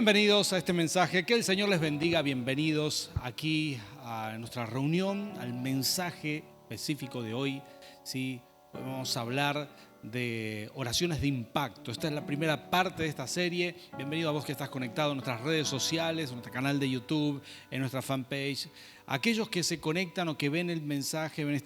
Bienvenidos a este mensaje, que el Señor les bendiga, bienvenidos aquí a nuestra reunión, al mensaje específico de hoy. ¿Sí? Hoy vamos a hablar de oraciones de impacto. Esta es la primera parte de esta serie. Bienvenido a vos que estás conectado en nuestras redes sociales, en nuestro canal de YouTube, en nuestra fanpage. Aquellos que se conectan o que ven el mensaje, ven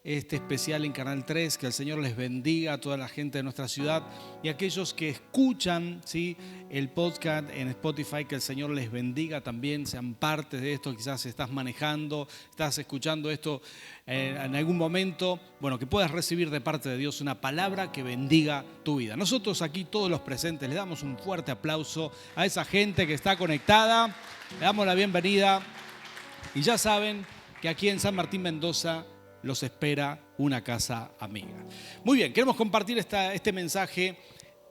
este especial en Canal 3, que el Señor les bendiga a toda la gente de nuestra ciudad. Y aquellos que escuchan, ¿sí?, el podcast en Spotify, que el Señor les bendiga también, sean parte de esto. Quizás estás manejando, estás escuchando esto en algún momento. Bueno, que puedas recibir de parte de Dios una palabra que bendiga tu vida. Nosotros aquí, todos los presentes, le damos un fuerte aplauso a esa gente que está conectada. Le damos la bienvenida. Y ya saben que aquí en San Martín, Mendoza, los espera una casa amiga. Muy bien, queremos compartir este mensaje,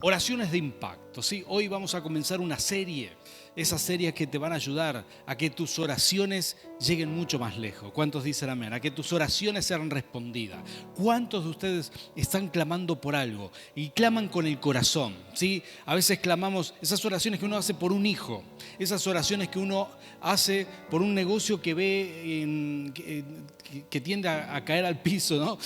oraciones de impacto, ¿sí? Hoy vamos a comenzar una serie, esas series que te van a ayudar a que tus oraciones lleguen mucho más lejos. ¿Cuántos dicen amén? A que tus oraciones sean respondidas. ¿Cuántos de ustedes están clamando por algo y claman con el corazón? ¿Sí? A veces clamamos esas oraciones que uno hace por un hijo, esas oraciones que uno hace por un negocio que ve que tiende a caer al piso, ¿no?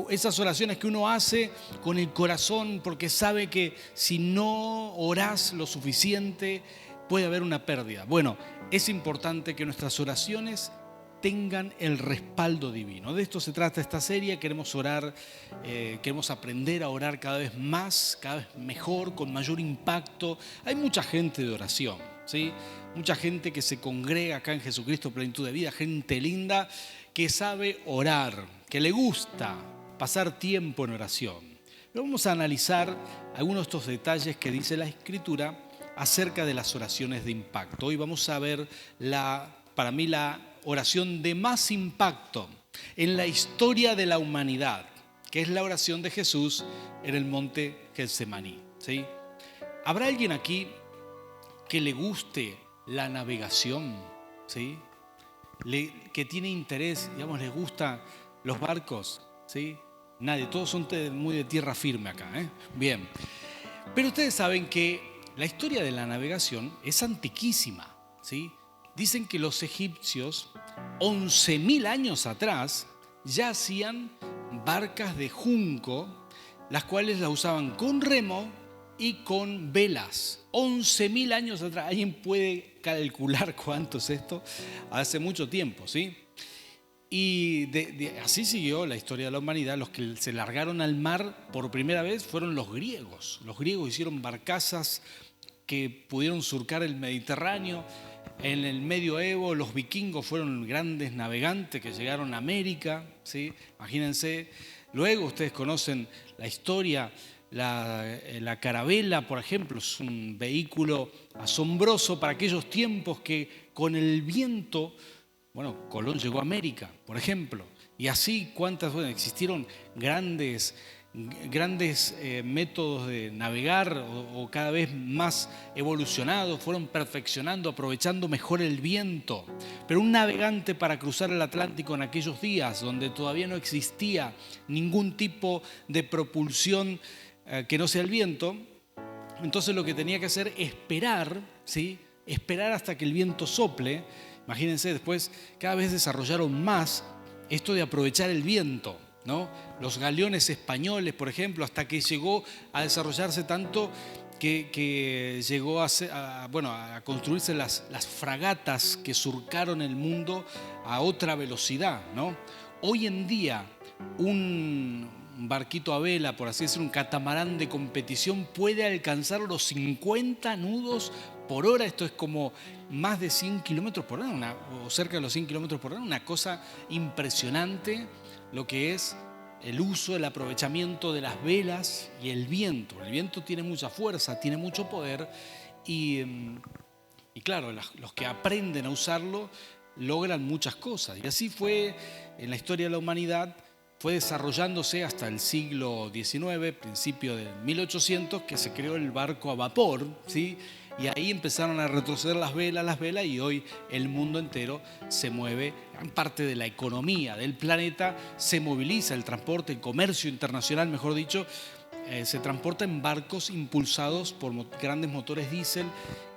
Esas oraciones que uno hace con el corazón porque sabe que si no orás lo suficiente puede haber una pérdida. Bueno, es importante que nuestras oraciones tengan el respaldo divino. De esto se trata esta serie. Queremos orar, queremos aprender a orar cada vez más, cada vez mejor, con mayor impacto. Hay mucha gente de oración, ¿sí? Mucha gente que se congrega acá en Jesucristo Plenitud de Vida, gente linda que sabe orar, que le gusta pasar tiempo en oración. Pero vamos a analizar algunos de estos detalles que dice la Escritura acerca de las oraciones de impacto. Hoy vamos a ver para mí la oración de más impacto en la historia de la humanidad, que es la oración de Jesús en el monte Getsemaní, ¿sí? ¿Habrá alguien aquí que le guste la navegación, ¿sí? Que tiene interés, digamos, les gustan los barcos, ¿sí? Nadie, todos son muy de tierra firme acá, ¿eh? Bien. Pero ustedes saben que la historia de la navegación es antiquísima, ¿sí? Dicen que los egipcios, 11.000 años atrás, ya hacían barcas de junco, las cuales las usaban con remo y con velas. 11.000 años atrás. ¿Alguien puede calcular cuánto es esto? Hace mucho tiempo, ¿sí? Y así siguió la historia de la humanidad. Los que se largaron al mar por primera vez fueron los griegos. Los griegos hicieron barcazas que pudieron surcar el Mediterráneo. En el medioevo los vikingos fueron grandes navegantes que llegaron a América, ¿sí? Imagínense. Luego ustedes conocen la historia. La carabela, por ejemplo, es un vehículo asombroso para aquellos tiempos que con el viento, bueno, Colón llegó a América, por ejemplo. Y así existieron grandes métodos de navegar o cada vez más evolucionados, fueron perfeccionando, aprovechando mejor el viento. Pero un navegante para cruzar el Atlántico en aquellos días, donde todavía no existía ningún tipo de propulsión que no sea el viento, entonces lo que tenía que hacer es esperar, ¿sí? Esperar hasta que el viento sople. Imagínense, después cada vez desarrollaron más esto de aprovechar el viento, ¿no? Los galeones españoles, por ejemplo, hasta que llegó a desarrollarse tanto que llegó a construirse las fragatas que surcaron el mundo a otra velocidad, ¿no? Hoy en día un barquito a vela, por así decirlo, un catamarán de competición puede alcanzar los 50 nudos por hora. Esto es como más de 100 kilómetros por hora, o cerca de los 100 kilómetros por hora. Una cosa impresionante lo que es el uso, el aprovechamiento de las velas y el viento. El viento tiene mucha fuerza, tiene mucho poder y claro, los que aprenden a usarlo logran muchas cosas. Y así fue en la historia de la humanidad. Fue desarrollándose hasta el siglo XIX, principio de 1800, que se creó el barco a vapor, ¿sí? Y ahí empezaron a retroceder las velas, y hoy el mundo entero se mueve. Gran parte de la economía del planeta se moviliza, el transporte, el comercio internacional, mejor dicho, se transporta en barcos impulsados por grandes motores diésel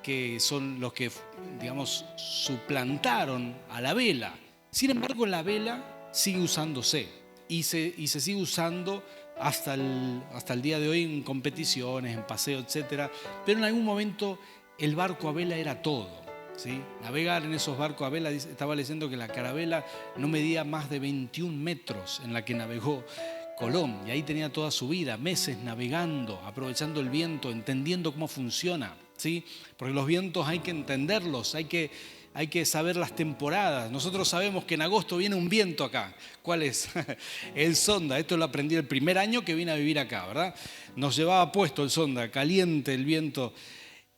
que son los que, digamos, suplantaron a la vela. Sin embargo, la vela sigue usándose y se sigue usando hasta el día de hoy en competiciones, en paseos, etc. Pero en algún momento el barco a vela era todo, ¿sí? Navegar en esos barcos a vela, estaba leyendo que la carabela no medía más de 21 metros en la que navegó Colón, y ahí tenía toda su vida, meses navegando, aprovechando el viento, entendiendo cómo funciona, ¿sí? Porque los vientos hay que entenderlos, hay que saber las temporadas. Nosotros sabemos que en agosto viene un viento acá. ¿Cuál es? El sonda. Esto lo aprendí el primer año que vine a vivir acá, ¿verdad? Nos llevaba puesto el sonda, caliente el viento.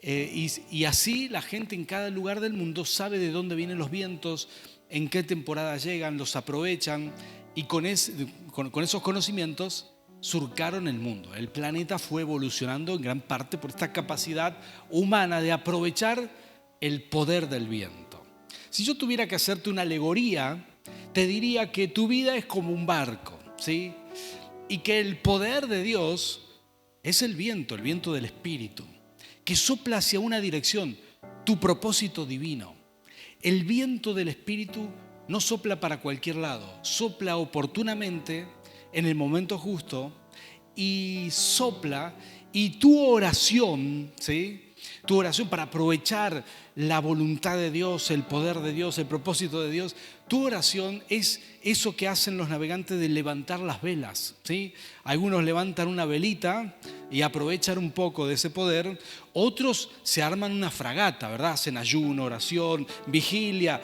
Y así la gente en cada lugar del mundo sabe de dónde vienen los vientos, en qué temporada llegan, los aprovechan, y con esos conocimientos surcaron el mundo. El planeta fue evolucionando en gran parte por esta capacidad humana de aprovechar el poder del viento. Si yo tuviera que hacerte una alegoría, te diría que tu vida es como un barco, ¿sí? Y que el poder de Dios es el viento del Espíritu, que sopla hacia una dirección, tu propósito divino. El viento del Espíritu no sopla para cualquier lado, sopla oportunamente en el momento justo y sopla, y tu oración, ¿sí? Tu oración para aprovechar la voluntad de Dios, el poder de Dios, el propósito de Dios. Tu oración es eso que hacen los navegantes de levantar las velas, ¿sí? Algunos levantan una velita y aprovechan un poco de ese poder. Otros se arman una fragata, ¿verdad? Hacen ayuno, oración, vigilia,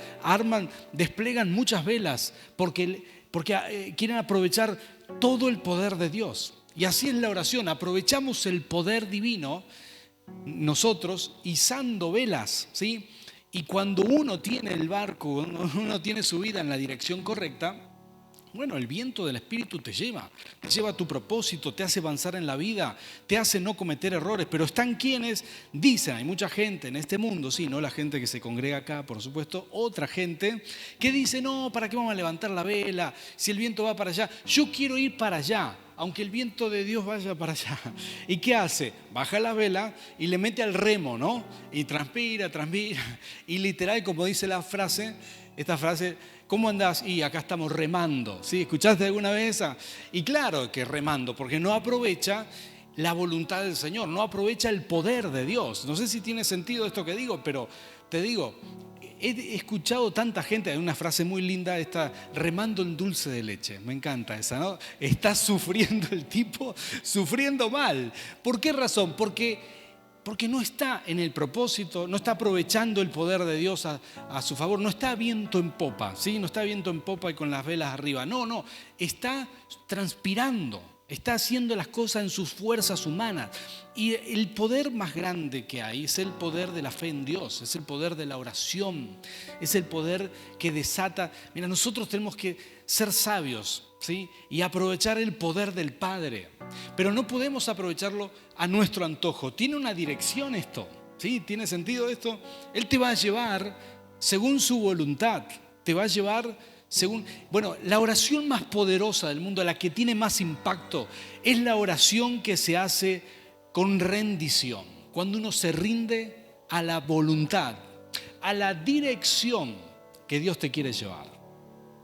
desplegan muchas velas porque quieren aprovechar todo el poder de Dios. Y así es la oración, aprovechamos el poder divino nosotros izando velas, ¿sí? Y cuando uno tiene el barco, uno tiene su vida en la dirección correcta, bueno, el viento del Espíritu te lleva a tu propósito, te hace avanzar en la vida, te hace no cometer errores. Pero están quienes dicen, hay mucha gente en este mundo, sí, no la gente que se congrega acá, por supuesto, otra gente que dice, no, ¿para qué vamos a levantar la vela? Si el viento va para allá, yo quiero ir para allá, aunque el viento de Dios vaya para allá. ¿Y qué hace? Baja la vela y le mete al remo, ¿no? Y transpira. Y literal, como dice esta frase, ¿cómo andás? Y acá estamos remando, ¿sí? ¿Escuchaste alguna vez esa? Y claro que remando, porque no aprovecha la voluntad del Señor, no aprovecha el poder de Dios. No sé si tiene sentido esto que digo, pero te digo, he escuchado tanta gente, hay una frase muy linda, está remando en dulce de leche, me encanta esa, ¿no? Está sufriendo el tipo, sufriendo mal. ¿Por qué razón? Porque no está en el propósito, no está aprovechando el poder de Dios a su favor, no está viento en popa, ¿sí? No está viento en popa y con las velas arriba, no, está transpirando, está haciendo las cosas en sus fuerzas humanas. Y el poder más grande que hay es el poder de la fe en Dios, es el poder de la oración, es el poder que desata. Mira, nosotros tenemos que ser sabios, ¿sí? Y aprovechar el poder del Padre, pero no podemos aprovecharlo a nuestro antojo. Tiene una dirección esto, ¿sí? ¿Tiene sentido esto? Él te va a llevar según su voluntad, te va a llevar según... Bueno, la oración más poderosa del mundo, la que tiene más impacto, es la oración que se hace con rendición, cuando uno se rinde a la voluntad, a la dirección que Dios te quiere llevar.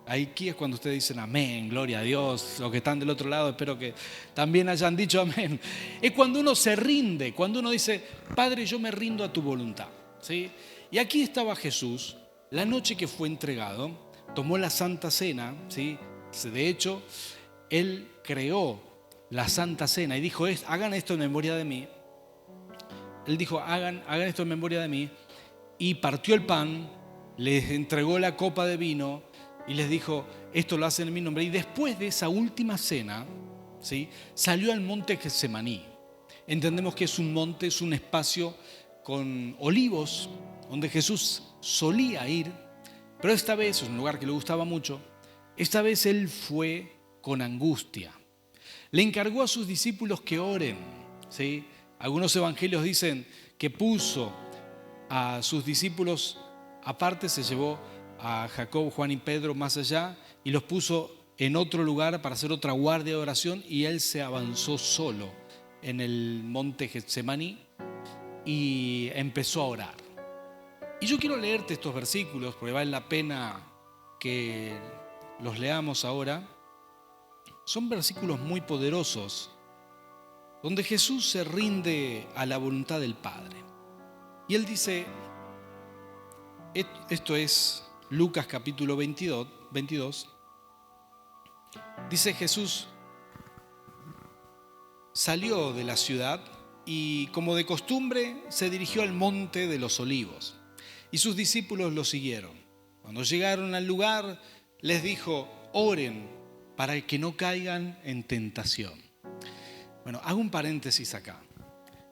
Aquí es cuando ustedes dicen amén, gloria a Dios. Los que están del otro lado espero que también hayan dicho amén. Es cuando uno se rinde, cuando uno dice, Padre, yo me rindo a tu voluntad, ¿sí? Y aquí estaba Jesús, la noche que fue entregado, tomó la Santa Cena, ¿sí? De hecho, Él creó la Santa Cena y dijo, hagan esto en memoria de mí. Él dijo, hagan esto en memoria de mí. Y partió el pan, les entregó la copa de vino y les dijo, esto lo hacen en mi nombre. Y después de esa última cena, ¿sí? Salió al monte Getsemaní. Entendemos que es un monte, es un espacio con olivos, donde Jesús solía ir. Pero esta vez, es un lugar que le gustaba mucho, esta vez Él fue con angustia. Le encargó a sus discípulos que oren, ¿sí? Algunos evangelios dicen que puso a sus discípulos aparte, se llevó a Jacob, Juan y Pedro más allá y los puso en otro lugar para hacer otra guardia de oración, y Él se avanzó solo en el monte Getsemaní y empezó a orar. Y yo quiero leerte estos versículos porque vale la pena que los leamos ahora. Son versículos muy poderosos donde Jesús se rinde a la voluntad del Padre. Y Él dice, esto es Lucas capítulo 22, dice Jesús salió de la ciudad y como de costumbre se dirigió al monte de los olivos y sus discípulos lo siguieron. Cuando llegaron al lugar les dijo, oren para que no caigan en tentación. Bueno, hago un paréntesis acá.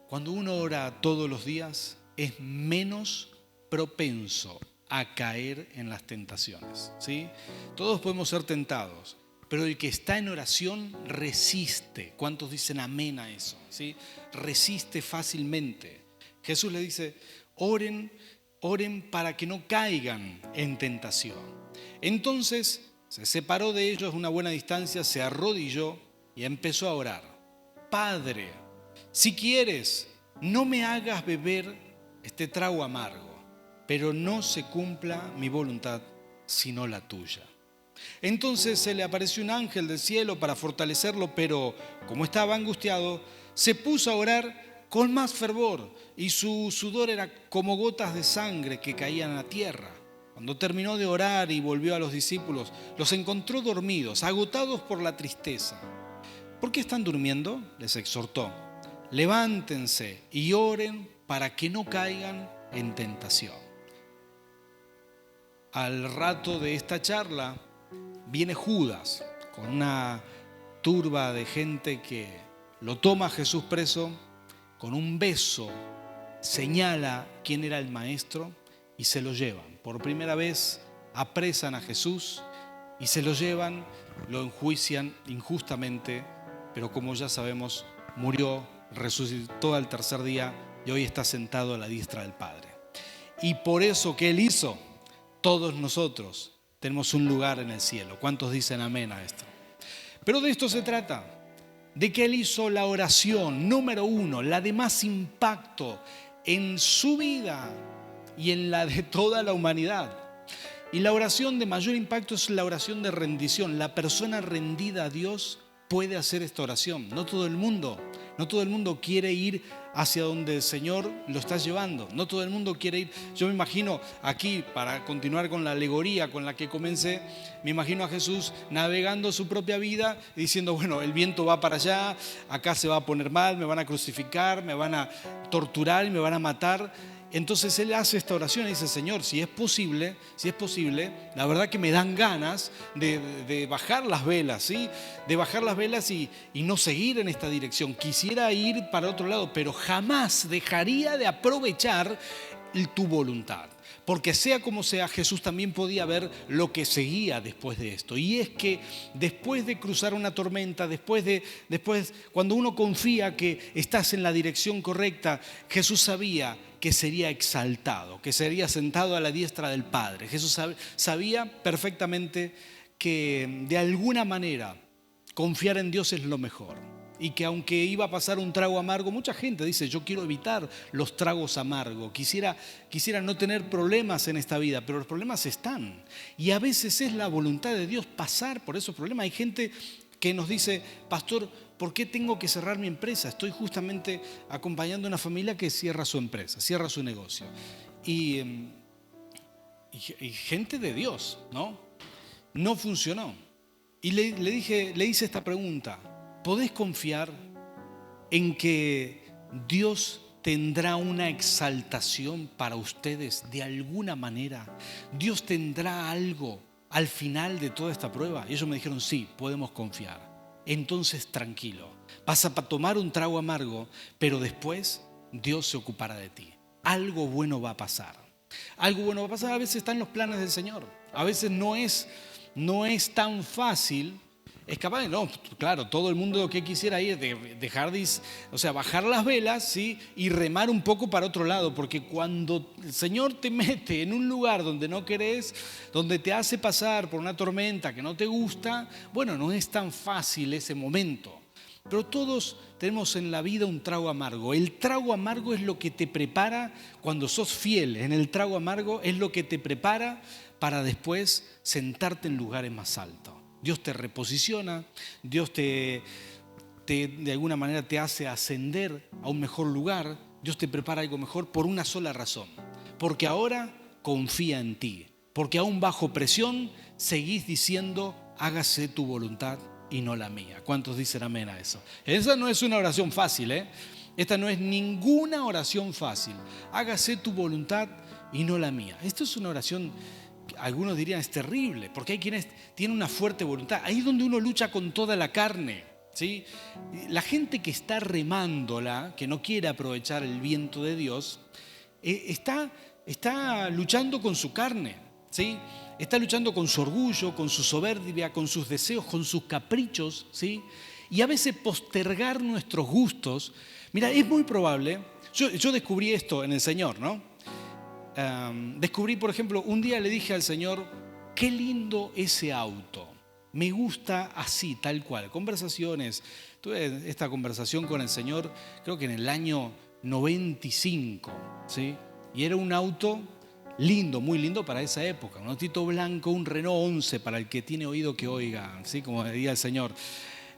Cuando uno ora todos los días es menos propenso a caer en las tentaciones, ¿sí? Todos podemos ser tentados, pero el que está en oración resiste. ¿Cuántos dicen amén a eso? ¿Sí? Resiste fácilmente. Jesús le dice, oren para que no caigan en tentación. Entonces se separó de ellos una buena distancia, se arrodilló y empezó a orar. Padre, si quieres, no me hagas beber este trago amargo, pero no se cumpla mi voluntad, sino la tuya. Entonces se le apareció un ángel del cielo para fortalecerlo, pero como estaba angustiado, se puso a orar con más fervor y su sudor era como gotas de sangre que caían a la tierra. Cuando terminó de orar y volvió a los discípulos, los encontró dormidos, agotados por la tristeza. ¿Por qué están durmiendo?, les exhortó. Levántense y oren para que no caigan en tentación. Al rato de esta charla viene Judas con una turba de gente que lo toma a Jesús preso, con un beso señala quién era el maestro y se lo llevan. Por primera vez apresan a Jesús y se lo llevan, lo enjuician injustamente, pero como ya sabemos, murió, resucitó al tercer día y hoy está sentado a la diestra del Padre. Y por eso que Él hizo, todos nosotros tenemos un lugar en el cielo. ¿Cuántos dicen amén a esto? Pero de esto se trata, de que Él hizo la oración número 1, la de más impacto en su vida y en la de toda la humanidad. Y la oración de mayor impacto es la oración de rendición. La persona rendida a Dios puede hacer esta oración. No todo el mundo quiere ir hacia donde el Señor lo está llevando. No todo el mundo quiere ir. Yo me imagino aquí, para continuar con la alegoría con la que comencé, me imagino a Jesús navegando su propia vida y diciendo, bueno, el viento va para allá, acá se va a poner mal, me van a crucificar, me van a torturar y me van a matar. Entonces Él hace esta oración y dice, Señor, si es posible, la verdad que me dan ganas de bajar las velas, ¿sí? De bajar las velas y no seguir en esta dirección. Quisiera ir para otro lado, pero jamás dejaría de aprovechar tu voluntad. Porque sea como sea, Jesús también podía ver lo que seguía después de esto. Y es que después de cruzar una tormenta, después cuando uno confía que estás en la dirección correcta, Jesús sabía que sería exaltado, que sería sentado a la diestra del Padre. Jesús sabía perfectamente que de alguna manera confiar en Dios es lo mejor. Y que aunque iba a pasar un trago amargo, mucha gente dice, yo quiero evitar los tragos amargos, quisiera no tener problemas en esta vida, pero los problemas están. Y a veces es la voluntad de Dios pasar por esos problemas. Hay gente que nos dice, pastor, ¿por qué tengo que cerrar mi empresa? Estoy justamente acompañando a una familia que cierra su empresa, cierra su negocio. Y gente de Dios, ¿no? No funcionó. Y le hice esta pregunta. ¿Podés confiar en que Dios tendrá una exaltación para ustedes de alguna manera? ¿Dios tendrá algo al final de toda esta prueba? Y ellos me dijeron, sí, podemos confiar. Entonces tranquilo, vas a tomar un trago amargo, pero después Dios se ocupará de ti. Algo bueno va a pasar. Algo bueno va a pasar. A veces están los planes del Señor. A veces no es tan fácil. Es capaz de, no, claro, todo el mundo lo que quisiera ir es bajar las velas, ¿sí? Y remar un poco para otro lado, porque cuando el Señor te mete en un lugar donde no querés, donde te hace pasar por una tormenta que no te gusta, bueno, no es tan fácil ese momento. pero todos tenemos en la vida un trago amargo. El trago amargo es lo que te prepara cuando sos fiel. En el trago amargo es lo que te prepara para después sentarte en lugares más altos. Dios te reposiciona, Dios de alguna manera te hace ascender a un mejor lugar. Dios te prepara algo mejor por una sola razón. Porque ahora confía en ti. Porque aún bajo presión seguís diciendo, hágase tu voluntad y no la mía. ¿Cuántos dicen amén a eso? Esa no es una oración fácil, ¿eh? Esta no es ninguna oración fácil. Hágase tu voluntad y no la mía. Esto es una oración, algunos dirían es terrible, porque hay quienes tienen una fuerte voluntad. Ahí es donde uno lucha con toda la carne, ¿sí? La gente que está remándola, que no quiere aprovechar el viento de Dios, está luchando con su carne, ¿sí? Está luchando con su orgullo, con su soberbia, con sus deseos, con sus caprichos, ¿sí? Y a veces postergar nuestros gustos. Mira, es muy probable, yo descubrí esto en el Señor, ¿no? Descubrí, por ejemplo, un día le dije al Señor, qué lindo ese auto, me gusta así, tal cual. Conversaciones, tuve esta conversación con el Señor, creo que en el año 95, ¿sí? Y era un auto lindo, muy lindo para esa época, un autito blanco, un Renault 11, para el que tiene oído que oiga, ¿sí? Como decía el Señor.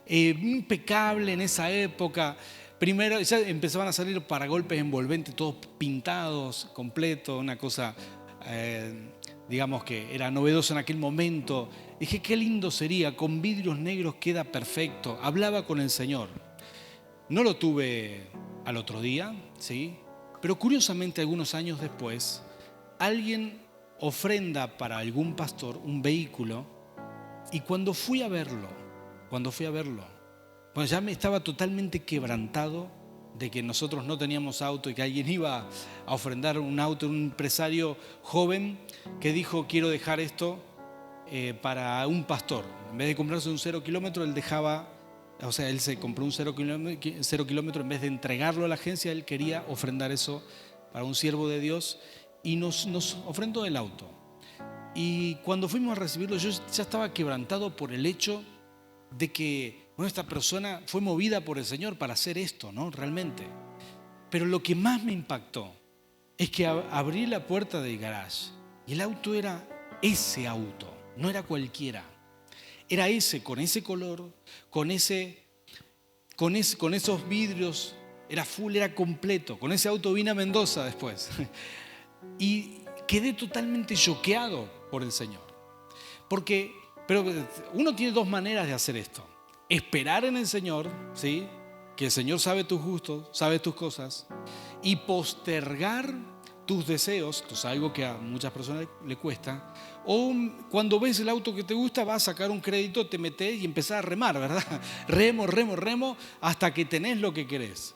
Impecable en esa época. Primero ya empezaban a salir paragolpes envolventes, todos pintados, completo, una cosa, digamos que era novedoso en aquel momento. Dije, qué lindo sería, con vidrios negros queda perfecto. Hablaba con el Señor. No lo tuve al otro día, ¿sí? Pero curiosamente algunos años después, alguien ofrenda para algún pastor un vehículo y cuando fui a verlo, bueno, ya me estaba totalmente quebrantado de que nosotros no teníamos auto y que alguien iba a ofrendar un auto, un empresario joven que dijo, quiero dejar esto para un pastor. En vez de comprarse un 0 kilómetro, él se compró un 0 kilómetro, en vez de entregarlo a la agencia, él quería ofrendar eso para un siervo de Dios y nos ofrendó el auto. Y cuando fuimos a recibirlo, yo ya estaba quebrantado por el hecho de que esta persona fue movida por el Señor para hacer esto, ¿no? Realmente. Pero lo que más me impactó es que abrí la puerta del garage y el auto era ese auto, no era cualquiera. Era ese, con ese color, con esos vidrios, era full, era completo. Con ese auto vine a Mendoza después. Y quedé totalmente choqueado por el Señor. Pero uno tiene dos maneras de hacer esto. Esperar en el Señor, ¿sí? Que el Señor sabe tus gustos, sabe tus cosas. Y postergar tus deseos, que es algo que a muchas personas le cuesta. O cuando ves el auto que te gusta, vas a sacar un crédito, te metes y empezás a remar, ¿verdad? Remo, hasta que tenés lo que querés.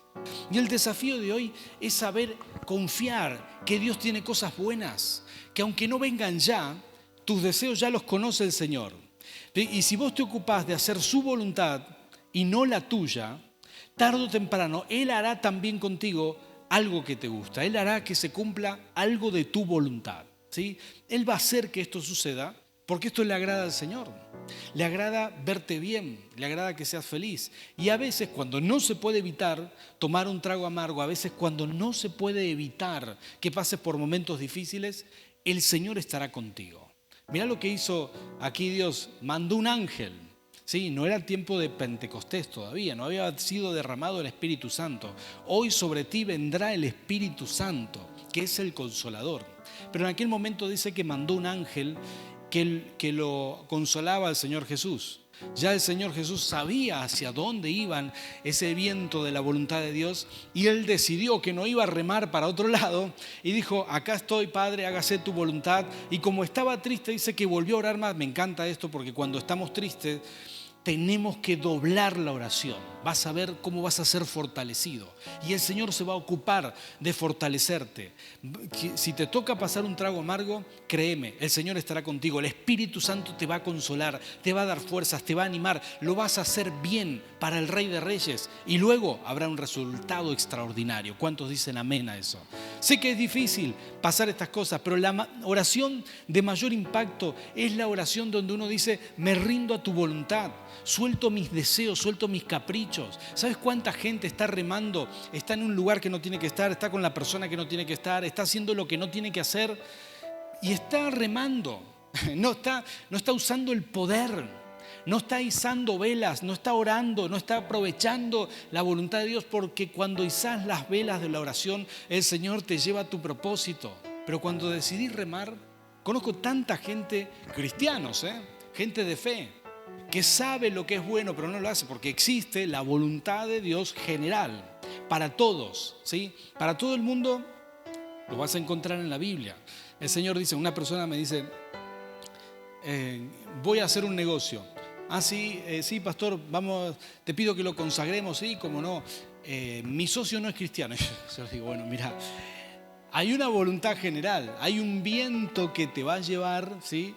Y el desafío de hoy es saber confiar que Dios tiene cosas buenas, que aunque no vengan ya, tus deseos ya los conoce el Señor. Y si vos te ocupás de hacer su voluntad y no la tuya, tarde o temprano Él hará también contigo algo que te gusta. Él hará que se cumpla algo de tu voluntad, ¿sí? Él va a hacer que esto suceda porque esto le agrada al Señor. Le agrada verte bien, le agrada que seas feliz. Y a veces cuando no se puede evitar tomar un trago amargo, a veces cuando no se puede evitar que pases por momentos difíciles, el Señor estará contigo. Mirá lo que hizo aquí Dios, mandó un ángel. Sí, no era tiempo de Pentecostés todavía, no había sido derramado el Espíritu Santo. Hoy sobre ti vendrá el Espíritu Santo, que es el Consolador. Pero en aquel momento dice que mandó un ángel que lo consolaba al Señor Jesús. Ya el Señor Jesús sabía hacia dónde iban ese viento de la voluntad de Dios y Él decidió que no iba a remar para otro lado y dijo, acá estoy, Padre, hágase tu voluntad. Y como estaba triste, dice que volvió a orar más. Me encanta esto porque cuando estamos tristes tenemos que doblar la oración. Vas a ver cómo vas a ser fortalecido y el Señor se va a ocupar de fortalecerte. Si te toca pasar un trago amargo, créeme, el Señor estará contigo. El Espíritu Santo te va a consolar, te va a dar fuerzas, te va a animar. Lo vas a hacer bien para el Rey de Reyes y luego habrá un resultado extraordinario. ¿Cuántos dicen amén a eso? Sé que es difícil pasar estas cosas, pero la oración de mayor impacto es la oración donde uno dice, me rindo a tu voluntad. Suelto mis deseos, suelto mis caprichos. caprichos. ¿Sabes cuánta gente está remando? Está en un lugar que no tiene que estar, está con la persona que no tiene que estar, está haciendo lo que no tiene que hacer y está remando. No está usando el poder, no está izando velas, no está orando, no está aprovechando la voluntad de Dios, porque cuando izás las velas de la oración, el Señor te lleva a tu propósito. Pero cuando decidí remar, conozco tanta gente, cristianos, gente de fe, que sabe lo que es bueno, pero no lo hace, porque existe la voluntad de Dios general, para todos, ¿sí? Para todo el mundo lo vas a encontrar en la Biblia. El Señor dice, una persona me dice, voy a hacer un negocio. Sí, pastor, vamos, te pido que lo consagremos, sí, como no. Mi socio no es cristiano. Yo les digo, bueno, mira, hay una voluntad general, hay un viento que te va a llevar, ¿sí?,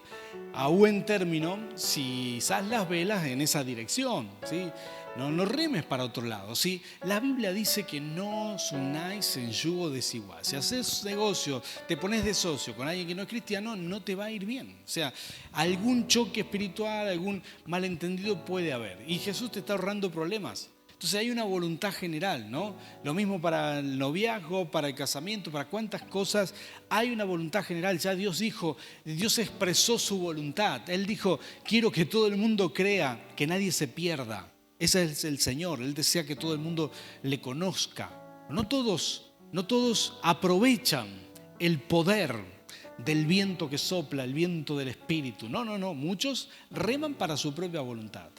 a buen término si izás las velas en esa dirección, ¿sí? No remes para otro lado, ¿sí? La Biblia dice que no os unáis en yugo desigual. Si haces negocio, te pones de socio con alguien que no es cristiano, no te va a ir bien. O sea, algún choque espiritual, algún malentendido puede haber. Y Jesús te está ahorrando problemas. Entonces hay una voluntad general, ¿no? Lo mismo para el noviazgo, para el casamiento, para cuántas cosas. Hay una voluntad general. Ya Dios dijo, Dios expresó su voluntad. Él dijo, quiero que todo el mundo crea, que nadie se pierda. Ese es el Señor. Él desea que todo el mundo le conozca. No todos aprovechan el poder del viento que sopla, el viento del Espíritu. No. Muchos reman para su propia voluntad.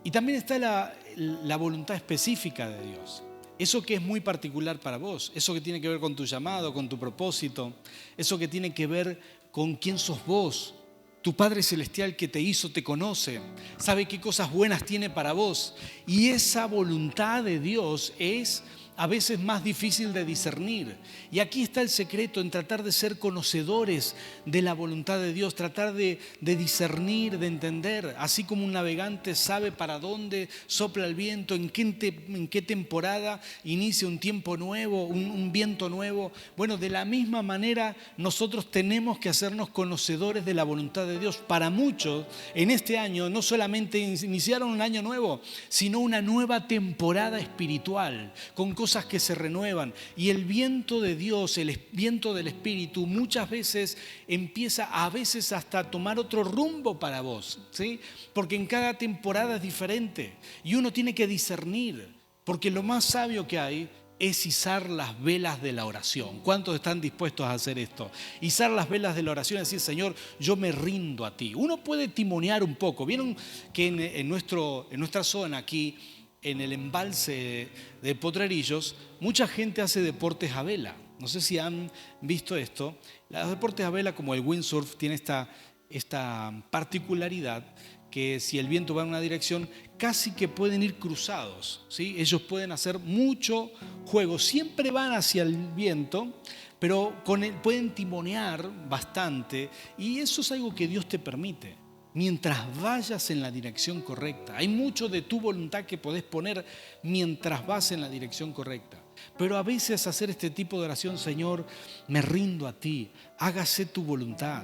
Y también está la voluntad específica de Dios. Eso que es muy particular para vos, eso que tiene que ver con tu llamado, con tu propósito, eso que tiene que ver con quién sos vos. Tu Padre Celestial que te hizo, te conoce, sabe qué cosas buenas tiene para vos. Y esa voluntad de Dios es a veces más difícil de discernir. Y aquí está el secreto en tratar de ser conocedores de la voluntad de Dios, tratar de discernir, de entender, así como un navegante sabe para dónde sopla el viento, en qué temporada inicia un tiempo nuevo, un viento nuevo. Bueno, de la misma manera nosotros tenemos que hacernos conocedores de la voluntad de Dios. Para muchos en este año no solamente iniciaron un año nuevo, sino una nueva temporada espiritual, con cosas que se renuevan. Y el viento de Dios, el viento del Espíritu, muchas veces empieza a veces hasta a tomar otro rumbo para vos, ¿sí? Porque en cada temporada es diferente y uno tiene que discernir, porque lo más sabio que hay es izar las velas de la oración. ¿Cuántos están dispuestos a hacer esto? Izar las velas de la oración y decir, Señor, yo me rindo a ti. Uno puede timonear un poco. Vieron que en nuestra zona aquí, en el embalse de Potrerillos, mucha gente hace deportes a vela. No sé si han visto esto. Los deportes a vela, como el windsurf, tiene esta particularidad que si el viento va en una dirección, casi que pueden ir cruzados, ¿sí? Ellos pueden hacer mucho juego. Siempre van hacia el viento, pero pueden timonear bastante. Y eso es algo que Dios te permite. Mientras vayas en la dirección correcta. Hay mucho de tu voluntad que podés poner mientras vas en la dirección correcta. Pero a veces hacer este tipo de oración, Señor, me rindo a ti. Hágase tu voluntad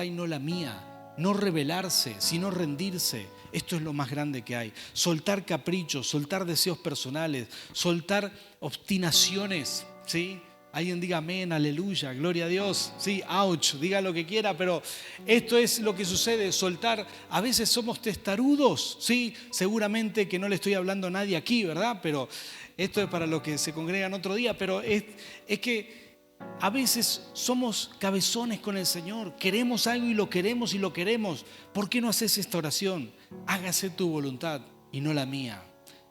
y no la mía. No rebelarse, sino rendirse. Esto es lo más grande que hay. Soltar caprichos, soltar deseos personales, soltar obstinaciones, ¿sí? Alguien diga amén, aleluya, gloria a Dios. Sí, ouch, diga lo que quiera, pero esto es lo que sucede, soltar. A veces somos testarudos, sí, seguramente que no le estoy hablando a nadie aquí, ¿verdad? Pero esto es para los que se congregan otro día, pero es que a veces somos cabezones con el Señor, queremos algo y lo queremos. ¿Por qué no haces esta oración? Hágase tu voluntad y no la mía.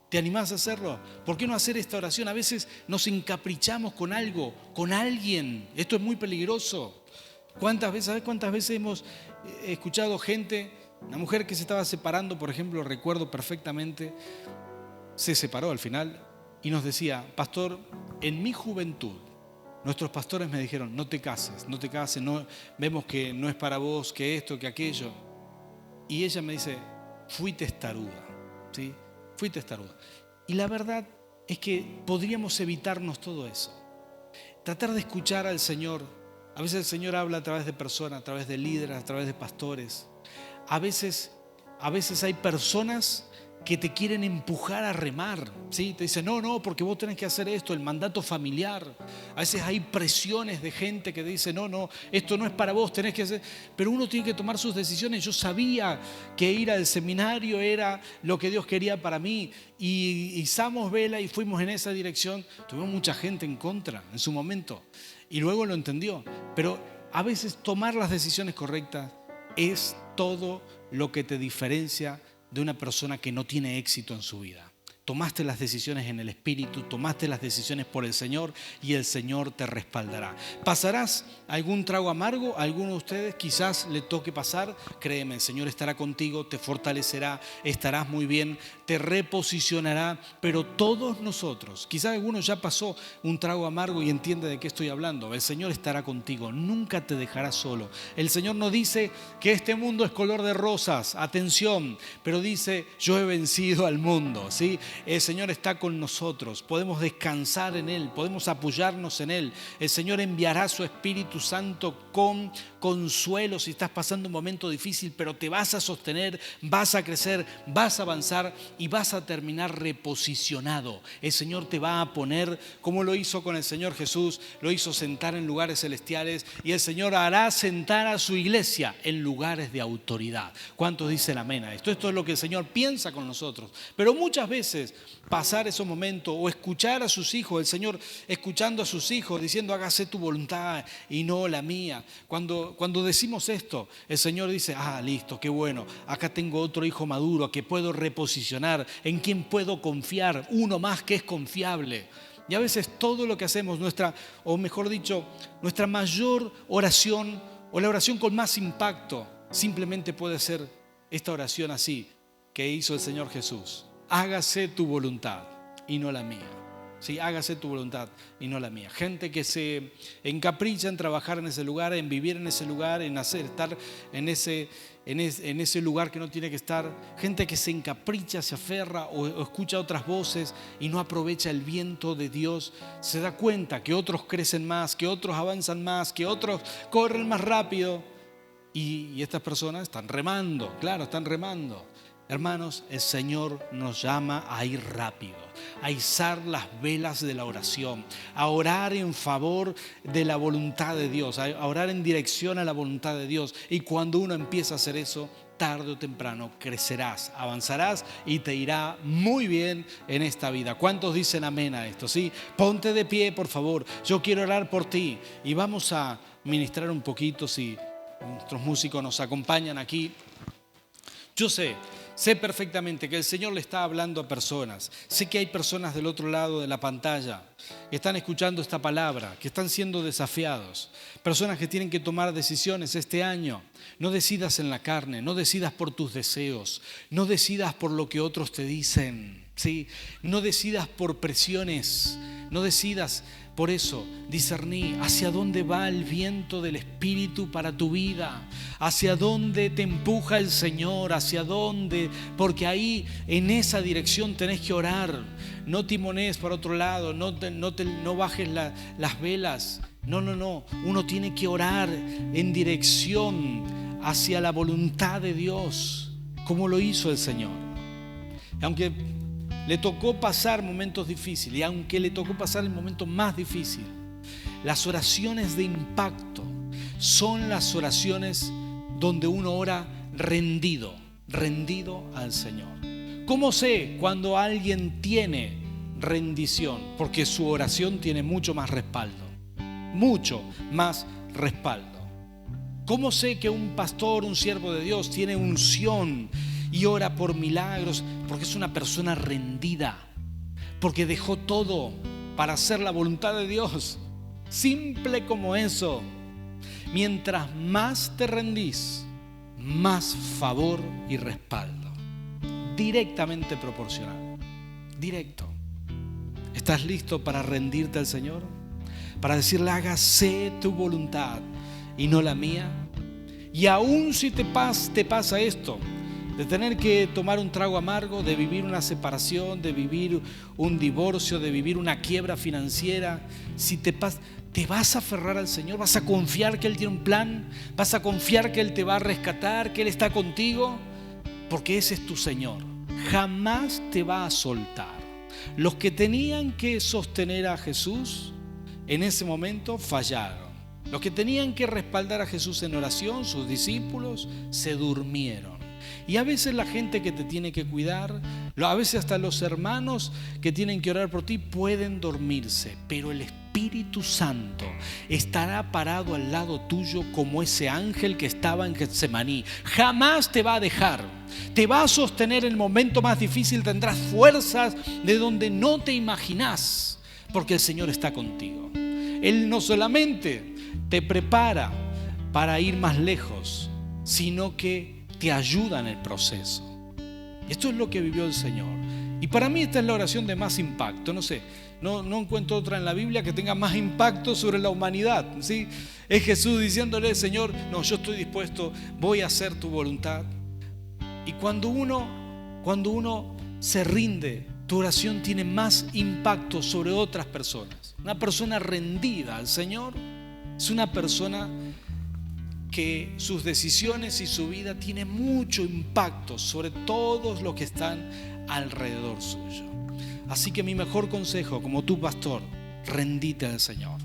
¿Te animás a hacerlo? ¿Por qué no hacer esta oración? A veces nos encaprichamos con algo, con alguien. Esto es muy peligroso. ¿Sabes cuántas veces hemos escuchado gente, una mujer que se estaba separando, por ejemplo, recuerdo perfectamente, se separó al final y nos decía, pastor, en mi juventud, nuestros pastores me dijeron, no te cases, no, vemos que no es para vos, que esto, que aquello. Y ella me dice, fui testaruda, ¿sí? Fui testaruda. Y la verdad es que podríamos evitarnos todo eso. Tratar de escuchar al Señor. A veces el Señor habla a través de personas, a través de líderes, a través de pastores. A veces a veces hay personas que te quieren empujar a remar, ¿sí? Te dicen, no, porque vos tenés que hacer esto, el mandato familiar. A veces hay presiones de gente que dice, no, esto no es para vos, tenés que hacer. Pero uno tiene que tomar sus decisiones. Yo sabía que ir al seminario era lo que Dios quería para mí. Y izamos vela y fuimos en esa dirección. Tuvimos mucha gente en contra en su momento. Y luego lo entendió. Pero a veces tomar las decisiones correctas es todo lo que te diferencia de una persona que no tiene éxito en su vida. Tomaste las decisiones en el Espíritu, tomaste las decisiones por el Señor y el Señor te respaldará. ¿Pasarás algún trago amargo? A alguno de ustedes quizás le toque pasar. Créeme, el Señor estará contigo, te fortalecerá, estarás muy bien, te reposicionará. Pero todos nosotros, quizás alguno ya pasó un trago amargo y entiende de qué estoy hablando. El Señor estará contigo, nunca te dejará solo. El Señor no dice que este mundo es color de rosas, atención, pero dice, yo he vencido al mundo, ¿sí? El Señor está con nosotros, podemos descansar en Él, podemos apoyarnos en Él. El Señor enviará su Espíritu Santo con consuelo si estás pasando un momento difícil, pero te vas a sostener, vas a crecer, vas a avanzar y vas a terminar reposicionado. El Señor te va a poner, como lo hizo con el Señor Jesús, lo hizo sentar en lugares celestiales y el Señor hará sentar a su iglesia en lugares de autoridad. ¿Cuántos dicen amén a esto? Esto es lo que el Señor piensa con nosotros, pero muchas veces pasar esos momentos o escuchar a sus hijos, el Señor escuchando a sus hijos diciendo hágase tu voluntad y no la mía. Cuando decimos esto, el Señor dice, listo, qué bueno, acá tengo otro hijo maduro a que puedo reposicionar, en quien puedo confiar, uno más que es confiable. Y a veces todo lo que hacemos, nuestra mayor oración o la oración con más impacto, simplemente puede ser esta oración así que hizo el Señor Jesús. Hágase tu voluntad y no la mía. Sí, hágase tu voluntad y no la mía. Gente que se encapricha en trabajar en ese lugar, en vivir en ese lugar, en estar en ese lugar que no tiene que estar. Gente que se encapricha, se aferra o escucha otras voces y no aprovecha el viento de Dios. Se da cuenta que otros crecen más, que otros avanzan más, que otros corren más rápido. Y estas personas están remando, claro, están remando. Hermanos, el Señor nos llama a ir rápido, a izar las velas de la oración, a orar en favor de la voluntad de Dios, a orar en dirección a la voluntad de Dios. Y cuando uno empieza a hacer eso, tarde o temprano crecerás, avanzarás y te irá muy bien en esta vida. ¿Cuántos dicen amén a esto? ¿Sí? Ponte de pie, por favor. Yo quiero orar por ti y vamos a ministrar un poquito si nuestros músicos nos acompañan aquí. Yo sé perfectamente que el Señor le está hablando a personas. Sé que hay personas del otro lado de la pantalla que están escuchando esta palabra, que están siendo desafiados. Personas que tienen que tomar decisiones este año. No decidas en la carne, no decidas por tus deseos, no decidas por lo que otros te dicen, ¿sí? No decidas por presiones, no decidas. Por eso discerní hacia dónde va el viento del Espíritu para tu vida, hacia dónde te empuja el Señor, hacia dónde, porque ahí en esa dirección tenés que orar. No timonees para otro lado, no bajes las velas. No. Uno tiene que orar en dirección hacia la voluntad de Dios, como lo hizo el Señor. Aunque le tocó pasar momentos difíciles y aunque le tocó pasar el momento más difícil, las oraciones de impacto son las oraciones donde uno ora rendido al Señor. ¿Cómo sé cuando alguien tiene rendición? Porque su oración tiene mucho más respaldo. ¿Cómo sé que un pastor, un siervo de Dios tiene unción y ora por milagros? Porque es una persona rendida, porque dejó todo para hacer la voluntad de Dios. Simple como eso. Mientras más te rendís, más favor y respaldo. Directamente proporcional. Directo. ¿Estás listo para rendirte al Señor? Para decirle, hágase tu voluntad y no la mía. Y aún si te pasa esto, de tener que tomar un trago amargo, de vivir una separación, de vivir un divorcio, de vivir una quiebra financiera, si te vas a aferrar al Señor, vas a confiar que Él tiene un plan, vas a confiar que Él te va a rescatar, que Él está contigo. porque ese es tu Señor. Jamás te va a soltar. Los que tenían que sostener a Jesús en ese momento fallaron. Los que tenían que respaldar a Jesús en oración, sus discípulos, se durmieron. Y a veces la gente que te tiene que cuidar, a veces hasta los hermanos que tienen que orar por ti pueden dormirse, pero el Espíritu Santo estará parado al lado tuyo como ese ángel que estaba en Getsemaní. Jamás te va a dejar, te va a sostener en el momento más difícil, tendrás fuerzas de donde no te imaginás, porque el Señor está contigo. Él no solamente te prepara para ir más lejos, sino que te ayuda en el proceso. Esto es lo que vivió el Señor. Y para mí esta es la oración de más impacto. No encuentro otra en la Biblia que tenga más impacto sobre la humanidad, ¿sí? Es Jesús diciéndole: Señor, no, yo estoy dispuesto, voy a hacer tu voluntad. Y cuando uno se rinde, tu oración tiene más impacto sobre otras personas. Una persona rendida al Señor es una persona que sus decisiones y su vida tiene mucho impacto sobre todos los que están alrededor suyo. Así que mi mejor consejo como tu pastor: rendite al Señor.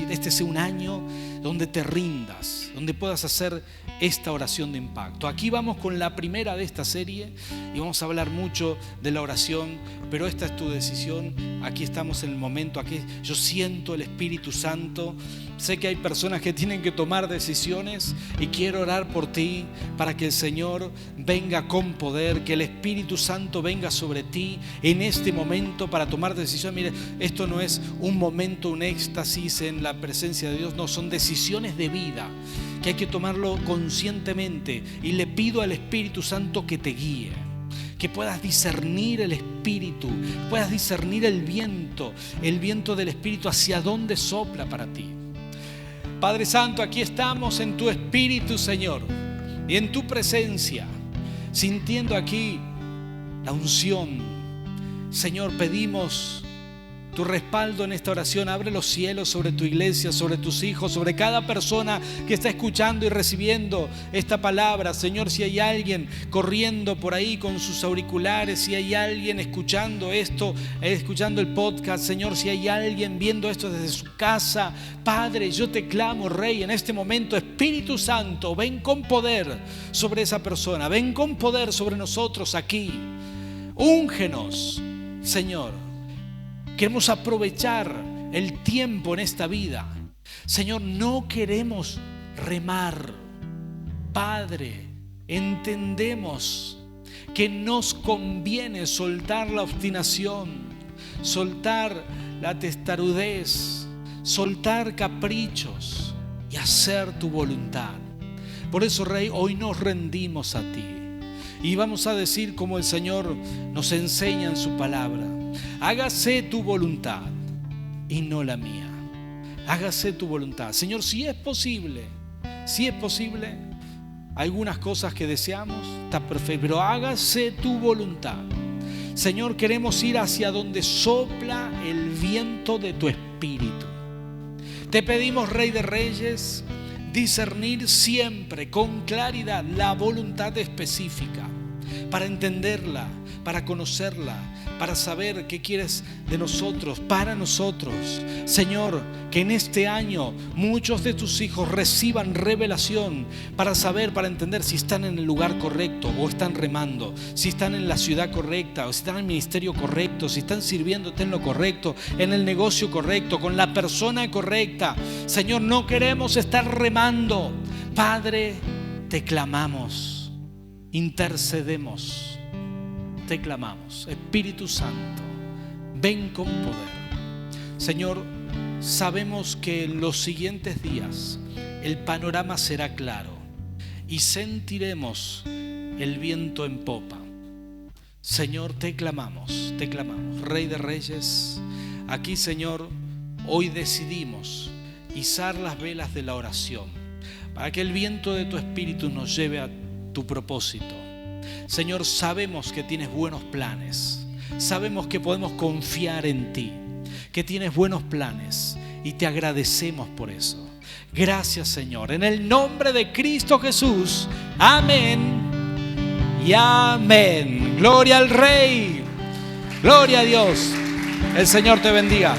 Este es un año donde te rindas, donde puedas hacer esta oración de impacto. Aquí vamos con la primera de esta serie y vamos a hablar mucho de la oración, pero esta es tu decisión. Aquí estamos en el momento, aquí yo siento el Espíritu Santo. Sé que hay personas que tienen que tomar decisiones y quiero orar por ti para que el Señor venga con poder, que el Espíritu Santo venga sobre ti en este momento para tomar decisiones. Mire, esto no es un momento, un éxtasis en la presencia de Dios, no, son decisiones de vida que hay que tomarlo conscientemente, y le pido al Espíritu Santo que te guíe, que puedas discernir el Espíritu, puedas discernir el viento del Espíritu hacia dónde sopla para ti. Padre Santo, aquí estamos en tu Espíritu, Señor, y en tu presencia, sintiendo aquí la unción. Señor, pedimos tu respaldo en esta oración. Abre los cielos sobre tu iglesia, sobre tus hijos, sobre cada persona que está escuchando y recibiendo esta palabra. Señor, si hay alguien corriendo por ahí con sus auriculares, si hay alguien escuchando esto, escuchando el podcast, Señor, si hay alguien viendo esto desde su casa, Padre, yo te clamo, Rey, en este momento, Espíritu Santo, ven con poder sobre esa persona, ven con poder sobre nosotros aquí. Úngenos, Señor. Queremos aprovechar el tiempo en esta vida. Señor, no queremos remar. Padre, entendemos que nos conviene soltar la obstinación, soltar la testarudez, soltar caprichos y hacer tu voluntad. Por eso, Rey, hoy nos rendimos a ti y vamos a decir como el Señor nos enseña en su palabra: hágase tu voluntad y no la mía. Hágase tu voluntad. Señor, si es posible, algunas cosas que deseamos, está perfecto, pero hágase tu voluntad. Señor, queremos ir hacia donde sopla el viento de tu Espíritu. Te pedimos, Rey de Reyes, discernir siempre con claridad la voluntad específica, para entenderla, para conocerla, para saber qué quieres de nosotros, para nosotros. Señor, que en este año muchos de tus hijos reciban revelación para saber, para entender si están en el lugar correcto o están remando, si están en la ciudad correcta o si están en el ministerio correcto, si están sirviéndote en lo correcto, en el negocio correcto, con la persona correcta. Señor, no queremos estar remando. Padre, te clamamos, intercedemos. Te clamamos, Espíritu Santo, ven con poder. Señor, sabemos que en los siguientes días el panorama será claro y sentiremos el viento en popa. Señor, te clamamos, Rey de Reyes. Aquí, Señor, hoy decidimos izar las velas de la oración para que el viento de tu Espíritu nos lleve a tu propósito. Señor, sabemos que tienes buenos planes, sabemos que podemos confiar en ti, que tienes buenos planes y te agradecemos por eso. Gracias, Señor, en el nombre de Cristo Jesús. Amén y amén. Gloria al Rey. Gloria a Dios. El Señor te bendiga.